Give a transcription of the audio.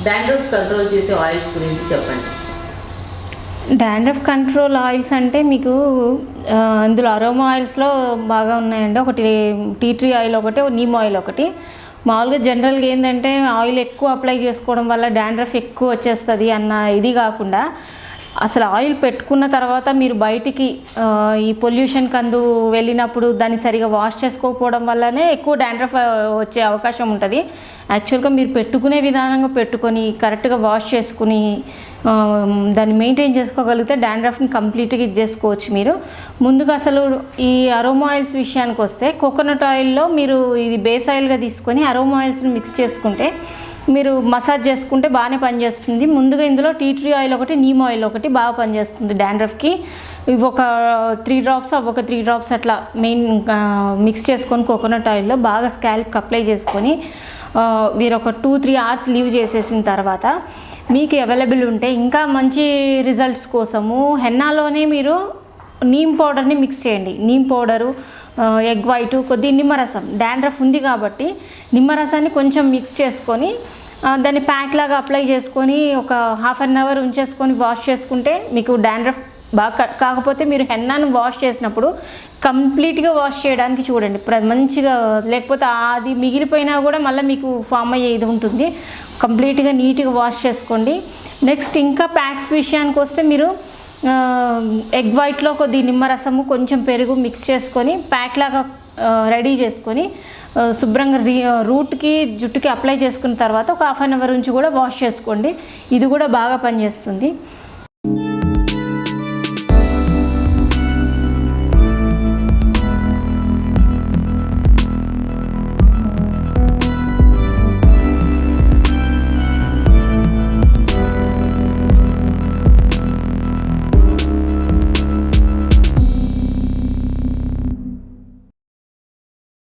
Dandruff control చేసే oils గురించి చెప్పండి. డాండ్రఫ్ కంట్రోల్ ఆయిల్స్ అంటే మీకు ఇందులో అరోమా ఆయిల్స్లో బాగా ఉన్నాయండి. ఒకటి టీ ట్రీ ఆయిల్ ఒకటి, నీమ్ ఆయిల్ ఒకటి. మామూలుగా జనరల్గా ఏంటంటే ఆయిల్ ఎక్కువ అప్లై చేసుకోవడం వల్ల డాండ్రఫ్ ఎక్కువ వచ్చేస్తుంది అన్న ఇది కాకుండా, అసలు ఆయిల్ పెట్టుకున్న తర్వాత మీరు బయటికి ఈ పొల్యూషన్ కందు వెళ్ళినప్పుడు దాన్ని సరిగా వాష్ చేసుకోకపోవడం వల్లనే ఎక్కువ డాండ్రఫ్ వచ్చే అవకాశం ఉంటుంది. యాక్చువల్గా మీరు పెట్టుకునే విధానంగా పెట్టుకొని కరెక్ట్గా వాష్ చేసుకుని దాన్ని మెయింటైన్ చేసుకోగలిగితే డాండ్రఫ్ని కంప్లీట్గా ఇది చేసుకోవచ్చు. మీరు ముందుగా అసలు ఈ అరోమా ఆయిల్స్ విషయానికి వస్తే, కోకోనట్ ఆయిల్లో మీరు ఇది బేస్ ఆయిల్గా తీసుకొని అరోమా ఆయిల్స్ని మిక్స్ చేసుకుంటే మీరు మసాజ్ చేసుకుంటే బాగానే పనిచేస్తుంది. ముందుగా ఇందులో టీ ట్రీ ఆయిల్ ఒకటి, నీమ్ ఆయిల్ ఒకటి బాగా పనిచేస్తుంది డాండ్రఫ్కి. ఇవి ఒక 3 డ్రాప్స్ ఒక 3 డ్రాప్స్ అట్లా మెయిన్ మిక్స్ చేసుకొని కోకోనట్ ఆయిల్లో బాగా స్కాల్ప్కి అప్లై చేసుకొని మీరు ఒక 2-3 అవర్స్ లీవ్ చేసేసిన తర్వాత మీకు అవైలబుల్ ఉంటే ఇంకా మంచి రిజల్ట్స్ కోసము హెన్నాలోనే మీరు నీమ్ పౌడర్ని మిక్స్ చేయండి. నీమ్ పౌడరు, ఎగ్ వైట్, కొద్ది నిమ్మరసం. డాండ్రఫ్ ఉంది కాబట్టి నిమ్మరసాన్ని కొంచెం మిక్స్ చేసుకొని దాన్ని ప్యాక్ లాగా అప్లై చేసుకొని ఒక 1/2 అవర్ ఉంచేసుకొని వాష్ చేసుకుంటే మీకు డాండ్రఫ్ బాగా. కాకపోతే మీరు హెన్నాను వాష్ చేసినప్పుడు కంప్లీట్గా వాష్ చేయడానికి చూడండి మంచిగా, లేకపోతే అది మిగిలిపోయినా కూడా మళ్ళీ మీకు ఫామ్ అయ్యే ఇది ఉంటుంది. కంప్లీట్గా నీట్గా వాష్ చేసుకోండి. నెక్స్ట్ ఇంకా ప్యాక్స్ విషయానికి వస్తే మీరు ఎగ్ వైట్లో కొద్ది నిమ్మరసము, కొంచెం పెరుగు మిక్స్ చేసుకొని ప్యాక్ లాగా రెడీ చేసుకొని శుభ్రంగా రూట్కి జుట్టుకి అప్లై చేసుకున్న తర్వాత ఒక 1/2 అవర్ నుంచి కూడా వాష్ చేసుకోండి. ఇది కూడా బాగా పనిచేస్తుంది.